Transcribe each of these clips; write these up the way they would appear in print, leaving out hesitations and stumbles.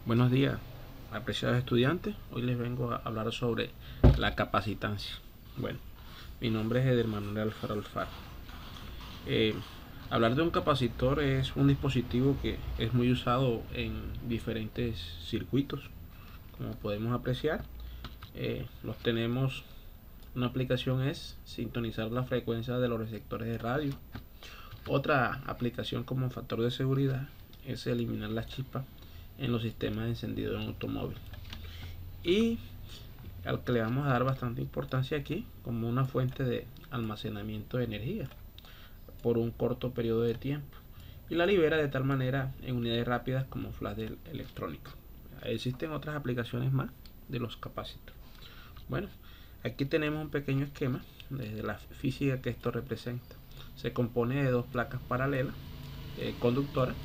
Buenos días, apreciados estudiantes. Hoy les vengo a hablar sobre la capacitancia. Bueno, mi nombre es Eder Manuel Alfaro Alfaro. Hablar de un capacitor es un dispositivo que es muy usado en diferentes circuitos. Como podemos apreciar, los tenemos. Una aplicación es sintonizar la frecuencia de los receptores de radio. Otra aplicación como factor de seguridad es eliminar las chispas en los sistemas de encendido en automóvil, y al que le vamos a dar bastante importancia aquí como una fuente de almacenamiento de energía por un corto periodo de tiempo, y la libera de tal manera en unidades rápidas como flash electrónico. Existen otras aplicaciones más de los capacitores. Bueno, aquí tenemos un pequeño esquema de la física que esto representa. Se compone de dos placas paralelas conductoras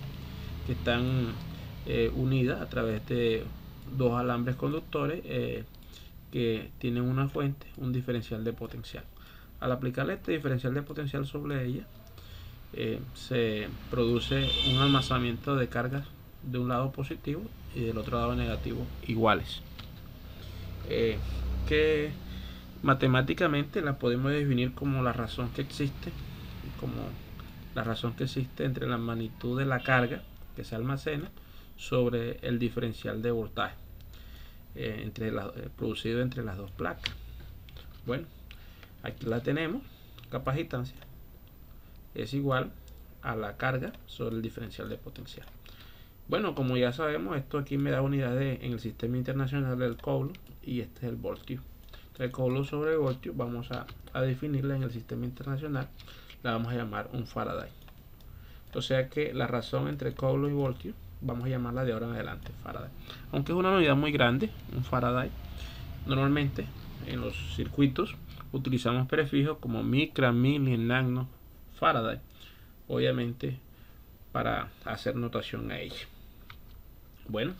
que están unidas a través de dos alambres conductores que tienen una fuente, un diferencial de potencial. Al aplicarle este diferencial de potencial sobre ella, se produce un almacenamiento de cargas de un lado positivo y del otro lado negativo iguales, que matemáticamente la podemos definir como la razón que existe entre la magnitud de la carga que se almacena sobre el diferencial de voltaje producido entre las dos placas. Bueno, aquí la tenemos. Capacitancia es igual a la carga sobre el diferencial de potencial. Bueno, como ya sabemos, esto aquí me da unidades en el sistema internacional del Coulomb, y este es el voltio. El Coulomb sobre el voltio vamos a definirla en el sistema internacional, la vamos a llamar un Faraday. O sea que la razón entre Coulomb y voltio vamos a llamarla de ahora en adelante Faraday. Aunque es una unidad muy grande, un Faraday, normalmente en los circuitos utilizamos prefijos como micra, mili, nano, Faraday, obviamente para hacer notación a ella. Bueno,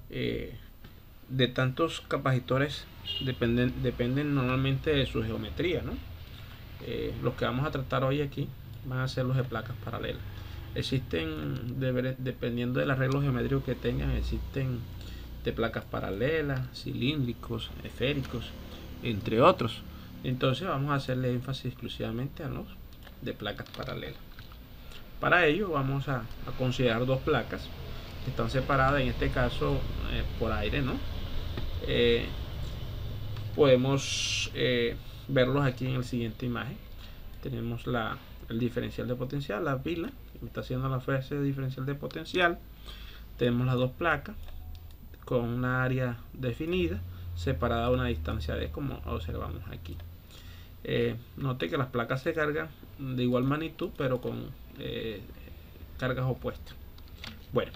de tantos capacitores dependen normalmente de su geometría, ¿no? Los que vamos a tratar hoy aquí van a ser los de placas paralelas. Existen, dependiendo del arreglo geométrico que tengan, existen de placas paralelas, cilíndricos, esféricos, entre otros. Entonces vamos a hacerle énfasis exclusivamente a los de placas paralelas. Para ello vamos a considerar dos placas que están separadas, en este caso por aire, ¿no? Podemos verlos aquí en la siguiente imagen. Tenemos el diferencial de potencial, la pila que me está haciendo la fase de diferencial de potencial. Tenemos las dos placas con una área definida, separada a una distancia de, como observamos aquí. Note que las placas se cargan de igual magnitud, pero con cargas opuestas. Bueno,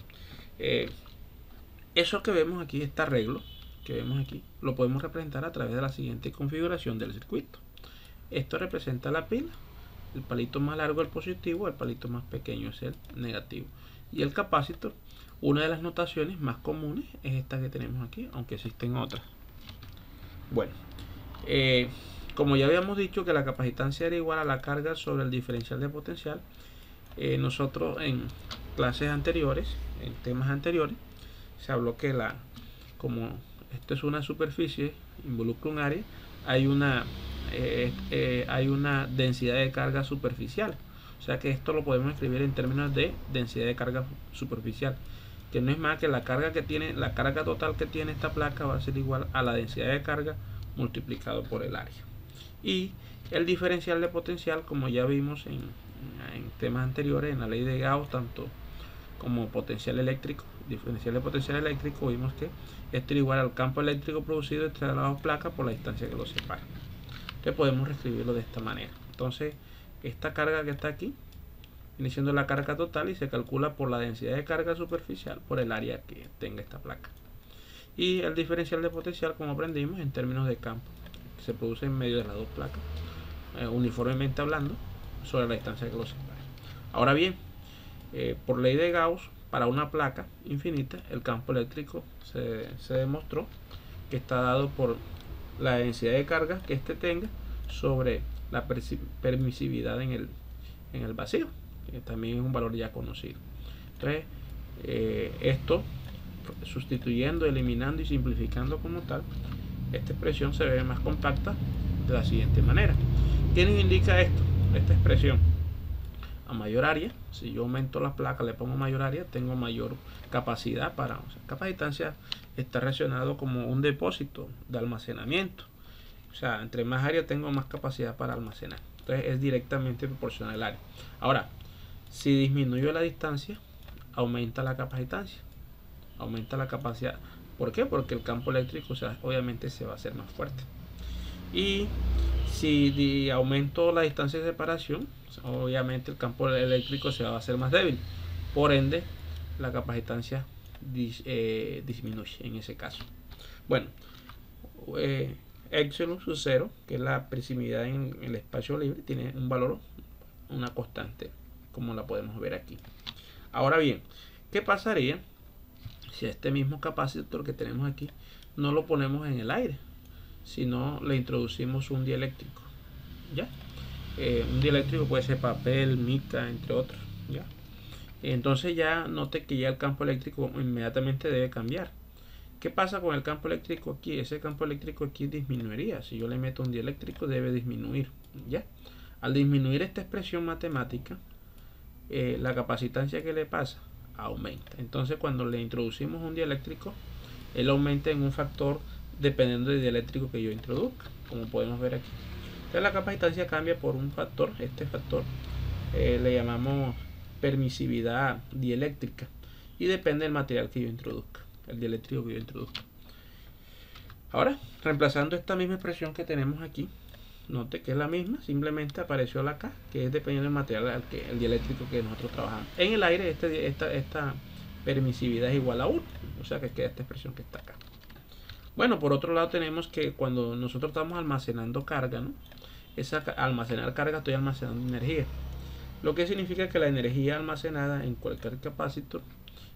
eso que vemos aquí, este arreglo que vemos aquí, lo podemos representar a través de la siguiente configuración del circuito. Esto representa la pila. El palito más largo es el positivo, el palito más pequeño es el negativo. Y el capacitor, una de las notaciones más comunes es esta que tenemos aquí, aunque existen otras. Bueno, como ya habíamos dicho que la capacitancia era igual a la carga sobre el diferencial de potencial, nosotros en clases anteriores, en temas anteriores, se habló que como esto es una superficie, involucra un área, hay una densidad de carga superficial. O sea que esto lo podemos escribir en términos de densidad de carga superficial, que no es más que la carga total que tiene esta placa va a ser igual a la densidad de carga multiplicado por el área. Y el diferencial de potencial, como ya vimos en temas anteriores, en la ley de Gauss, tanto como potencial eléctrico, diferencial de potencial eléctrico, vimos que esto es igual al campo eléctrico producido entre las dos placas por la distancia que los separa. Entonces podemos reescribirlo de esta manera. Entonces esta carga que está aquí viene siendo la carga total y se calcula por la densidad de carga superficial por el área que tenga esta placa. Y el diferencial de potencial, como aprendimos, en términos de campo, que se produce en medio de las dos placas, uniformemente hablando, sobre la distancia que los separa. Ahora bien, por ley de Gauss, para una placa infinita, el campo eléctrico se demostró que está dado por la densidad de carga que éste tenga sobre la permisividad en el vacío, que también es un valor ya conocido. Entonces, esto sustituyendo, eliminando y simplificando como tal, esta expresión se ve más compacta de la siguiente manera. ¿Qué nos indica esto? Esta expresión: a mayor área, si yo aumento la placa, le pongo mayor área, tengo mayor capacidad para, o sea, capacitancia está relacionado como un depósito de almacenamiento. O sea, entre más área tengo más capacidad para almacenar. Entonces es directamente proporcional al área. Ahora, si disminuyo la distancia, aumenta la capacitancia, aumenta la capacidad. ¿Por qué? Porque el campo eléctrico, o sea, obviamente se va a hacer más fuerte. Y si aumento la distancia de separación, obviamente el campo eléctrico se va a hacer más débil. Por ende, la capacitancia disminuye en ese caso. Bueno, Epsilon sub 0, que es la permisividad en el espacio libre, tiene un valor, una constante, como la podemos ver aquí. Ahora bien, ¿qué pasaría si a este mismo capacitor que tenemos aquí no lo ponemos en el aire, sino le introducimos un dieléctrico? ¿Ya? Un dieléctrico puede ser papel, mica, entre otros. ¿Ya? Entonces ya note que ya el campo eléctrico inmediatamente debe cambiar. ¿Qué pasa con el campo eléctrico aquí? Ese campo eléctrico aquí disminuiría. Si yo le meto un dieléctrico, debe disminuir. ¿Ya? Al disminuir esta expresión matemática, la capacitancia que le pasa aumenta. Entonces cuando le introducimos un dieléctrico, él aumenta en un factor dependiendo del dieléctrico que yo introduzca, como podemos ver aquí. Entonces la capacitancia cambia por un factor. Este factor le llamamos permisividad dieléctrica y depende del material que yo introduzca, el dieléctrico que yo introduzca. Ahora, reemplazando esta misma expresión que tenemos aquí, note que es la misma, simplemente apareció la K, que es dependiendo del material, el dieléctrico que nosotros trabajamos. En el aire esta permisividad es igual a 1, o sea que queda esta expresión que está acá. Bueno, por otro lado tenemos que cuando nosotros estamos almacenando carga, ¿no? Almacenar carga, estoy almacenando energía. Lo que significa que la energía almacenada en cualquier capacitor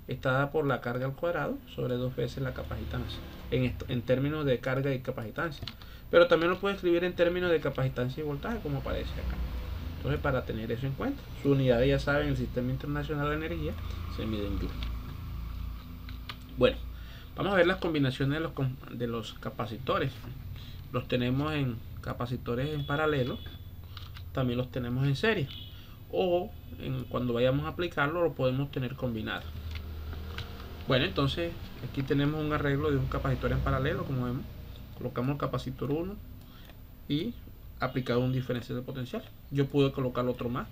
está dada por la carga al cuadrado sobre 2 veces la capacitancia, en términos de carga y capacitancia. Pero también lo puedo escribir en términos de capacitancia y voltaje, como aparece acá. Entonces, para tener eso en cuenta, su unidad, ya saben, el Sistema Internacional de Energía se mide en Joule. Bueno, vamos a ver las combinaciones de los capacitores. Los tenemos en capacitores en paralelo, también los tenemos en serie, o cuando vayamos a aplicarlo lo podemos tener combinado. Bueno, entonces aquí tenemos un arreglo de un capacitor en paralelo, como vemos. Colocamos el capacitor 1 y aplicado un diferencial de potencial. Yo pude colocar otro más,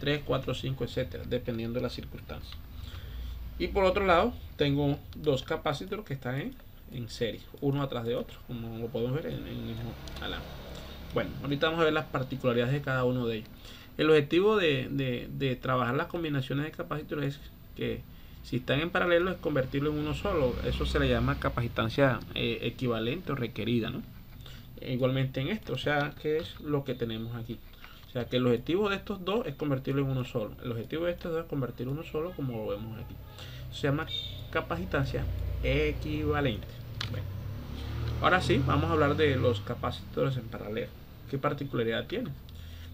3, 4, 5, etcétera, dependiendo de las circunstancias. Y por otro lado, tengo dos capacitores que están en serie, uno atrás de otro, como lo podemos ver en el mismo alambre. Bueno, ahorita vamos a ver las particularidades de cada uno de ellos. El objetivo de trabajar las combinaciones de capacitores es que si están en paralelo es convertirlo en uno solo. Eso se le llama capacitancia equivalente o requerida, ¿no? Igualmente en esto, o sea, que es lo que tenemos aquí. O sea, que el objetivo de estos dos es convertirlo en uno solo. El objetivo de estos dos es convertir uno solo, como lo vemos aquí. Se llama capacitancia equivalente. Bueno, ahora sí, vamos a hablar de los capacitores en paralelo. ¿Qué particularidad tienen?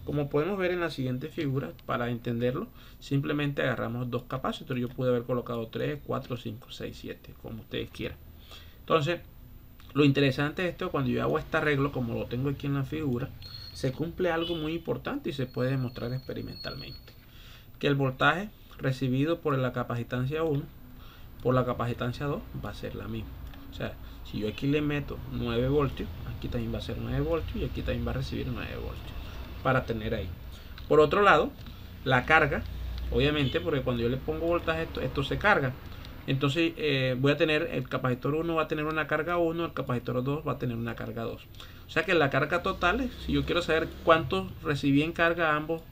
Como podemos ver en la siguiente figura, para entenderlo, simplemente agarramos dos capacitores. Yo pude haber colocado 3, 4, 5, 6, 7, como ustedes quieran. Entonces, lo interesante de esto, cuando yo hago este arreglo, como lo tengo aquí en la figura, se cumple algo muy importante y se puede demostrar experimentalmente. Que el voltaje recibido por la capacitancia 1 por la capacitancia 2 va a ser la misma. O sea, si yo aquí le meto 9 voltios, aquí también va a ser 9 voltios y aquí también va a recibir 9 voltios. Para tener ahí. Por otro lado, la carga, obviamente, porque cuando yo le pongo voltaje, esto se carga. Entonces voy a tener, el capacitor 1 va a tener una carga 1, el capacitor 2 va a tener una carga 2. O sea que la carga total, si yo quiero saber cuánto recibí en carga ambos,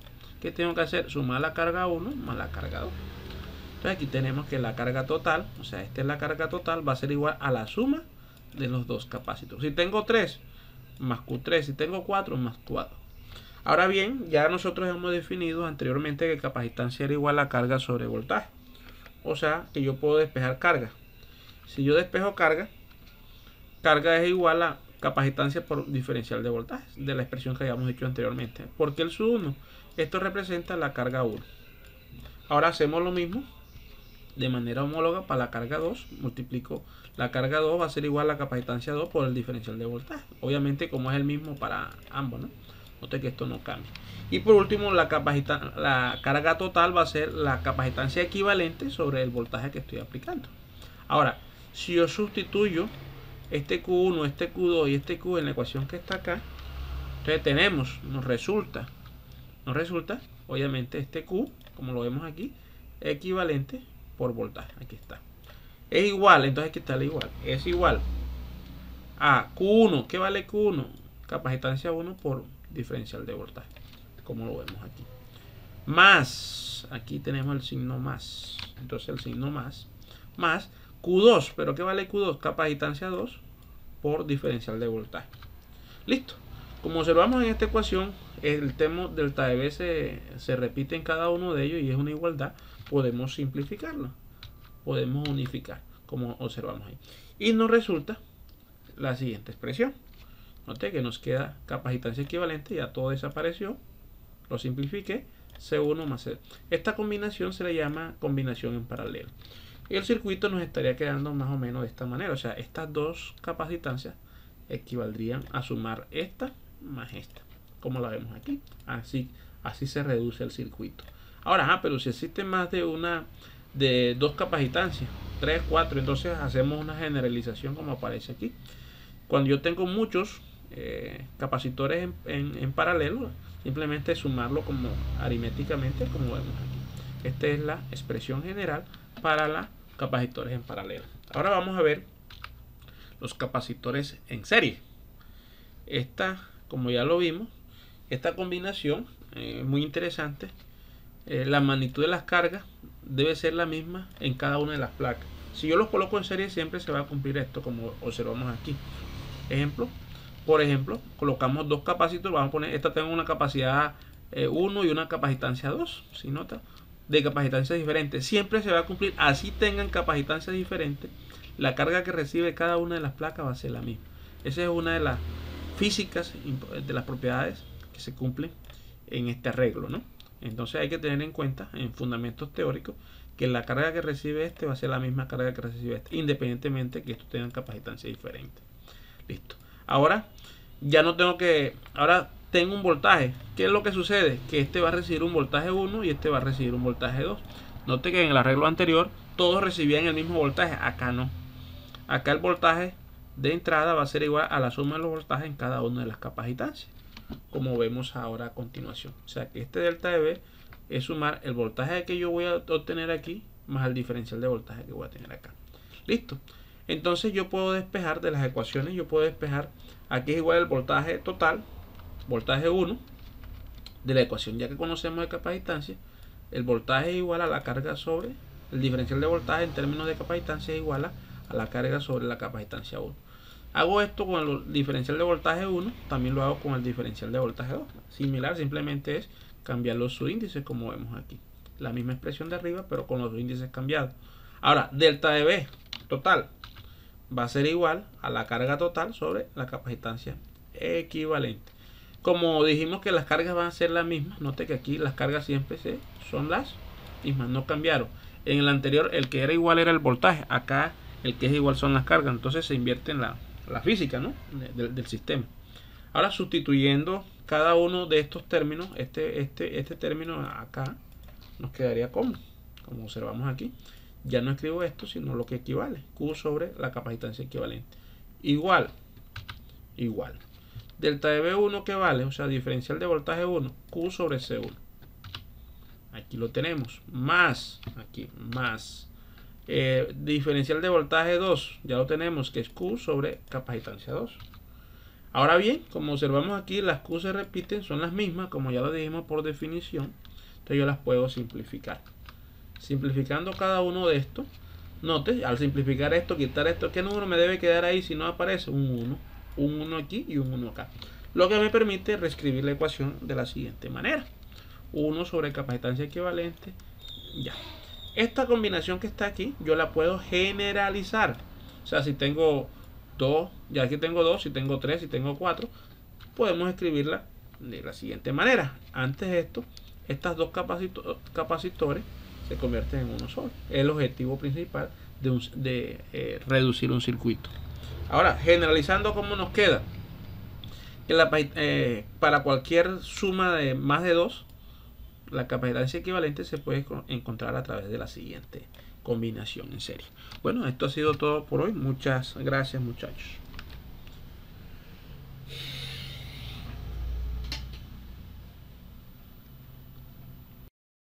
¿qué tengo que hacer? Sumar la carga 1 más la carga 2. Entonces aquí tenemos que la carga total, o sea, esta es la carga total, va a ser igual a la suma de los dos capacitores. Si tengo 3, más Q3, si tengo 4, más Q2. Ahora bien, ya nosotros hemos definido anteriormente que capacitancia era igual a carga sobre voltaje. O sea, que yo puedo despejar carga. Si yo despejo carga, carga es igual a capacitancia por diferencial de voltaje, de la expresión que habíamos hecho anteriormente. ¿Por qué el sub 1? Esto representa la carga 1. Ahora hacemos lo mismo de manera homóloga para la carga 2, multiplico la carga 2 va a ser igual a la capacitancia 2 por el diferencial de voltaje. Obviamente como es el mismo para ambos, ¿no? Note que esto no cambia. Y por último la carga total va a ser la capacitancia equivalente sobre el voltaje que estoy aplicando. Ahora, si yo sustituyo este Q1, este Q2 y este Q en la ecuación que está acá, entonces nos resulta, obviamente este Q, como lo vemos aquí, equivalente por voltaje. Aquí está. Es igual, entonces aquí está el igual. Es igual a Q1. ¿Qué vale Q1? Capacitancia 1 por diferencial de voltaje. Como lo vemos aquí. Más, aquí tenemos el signo más. Entonces el signo más Q2. ¿Pero qué vale Q2? Capacitancia 2 por diferencial de voltaje. Listo. Como observamos en esta ecuación, el tema delta de B se repite en cada uno de ellos y es una igualdad. Podemos simplificarlo. Podemos unificar, como observamos ahí. Y nos resulta la siguiente expresión. Note que nos queda capacitancia equivalente, ya todo desapareció. Lo simplifiqué. C1 más C. Esta combinación se le llama combinación en paralelo. Y el circuito nos estaría quedando más o menos de esta manera. O sea, estas dos capacitancias equivaldrían a sumar esta más esta. Como la vemos aquí. Así se reduce el circuito. Ahora, pero si existen más de dos capacitancias, 3, 4, entonces hacemos una generalización como aparece aquí. Cuando yo tengo muchos capacitores en paralelo, simplemente sumarlo como aritméticamente, como vemos aquí. Esta es la expresión general para los capacitores en paralelo. Ahora vamos a ver los capacitores en serie. Esta, como ya lo vimos, esta combinación es muy interesante. La magnitud de las cargas debe ser la misma en cada una de las placas. Si yo los coloco en serie, siempre se va a cumplir esto, como observamos aquí. Por ejemplo, colocamos dos capacitores. Vamos a poner, esta tengo una capacidad 1 y una capacitancia 2. ¿Sí nota? De capacitancias diferentes. Siempre se va a cumplir, así tengan capacitancias diferentes. La carga que recibe cada una de las placas va a ser la misma. Esa es una de las físicas, de las propiedades que se cumplen en este arreglo, ¿no? Entonces hay que tener en cuenta en fundamentos teóricos que la carga que recibe este va a ser la misma carga que recibe este, independientemente que estos tengan capacitancia diferente. Listo. Ahora ya no tengo que, ahora tengo un voltaje. ¿Qué es lo que sucede? Que este va a recibir un voltaje 1 y este va a recibir un voltaje 2. Note que en el arreglo anterior todos recibían el mismo voltaje, acá no. Acá el voltaje de entrada va a ser igual a la suma de los voltajes en cada una de las capacitancias, como vemos ahora a continuación. O sea que este delta de B es sumar el voltaje que yo voy a obtener aquí más el diferencial de voltaje que voy a tener acá. Listo. Entonces yo puedo despejar de las ecuaciones, yo puedo despejar aquí es igual el voltaje total, voltaje 1, de la ecuación ya que conocemos de capacitancia. El voltaje es igual a la carga sobre el diferencial de voltaje en términos de capacitancia es igual a la carga sobre la capacitancia 1. Hago esto con el diferencial de voltaje 1, también lo hago con el diferencial de voltaje 2. Similar, simplemente es cambiar los subíndices como vemos aquí. La misma expresión de arriba, pero con los índices cambiados. Ahora, delta de B total va a ser igual a la carga total sobre la capacitancia equivalente. Como dijimos que las cargas van a ser las mismas, note que aquí las cargas siempre son las mismas, no cambiaron. En el anterior el que era igual era el voltaje, acá el que es igual son las cargas, entonces se invierte en la física, ¿no? del sistema. Ahora sustituyendo cada uno de estos términos, este término acá nos quedaría como observamos aquí. Ya no escribo esto, sino lo que equivale, Q sobre la capacitancia equivalente. Igual. Delta de B1 que vale, o sea, diferencial de voltaje 1, Q sobre C1. Aquí lo tenemos. Más, aquí, más. Diferencial de voltaje 2, ya lo tenemos, que es Q sobre capacitancia 2. Ahora bien, como observamos aquí, las Q se repiten, son las mismas, como ya lo dijimos por definición. Entonces yo las puedo simplificar. Simplificando cada uno de estos, note, al simplificar esto, quitar esto, ¿qué número me debe quedar ahí si no aparece? Un 1 aquí y un 1 acá. Lo que me permite reescribir la ecuación de la siguiente manera. 1 sobre capacitancia equivalente, ya. Esta combinación que está aquí, yo la puedo generalizar. O sea, si tengo 2, ya aquí tengo 2, si tengo 3, si tengo 4, podemos escribirla de la siguiente manera. Antes de esto, estas dos capacitores se convierten en uno solo. Es el objetivo principal de reducir un circuito. Ahora, generalizando, ¿cómo nos queda? Que para cualquier suma de más de 2, la capacitancia equivalente se puede encontrar a través de la siguiente combinación en serie. Bueno, esto ha sido todo por hoy. Muchas gracias, muchachos.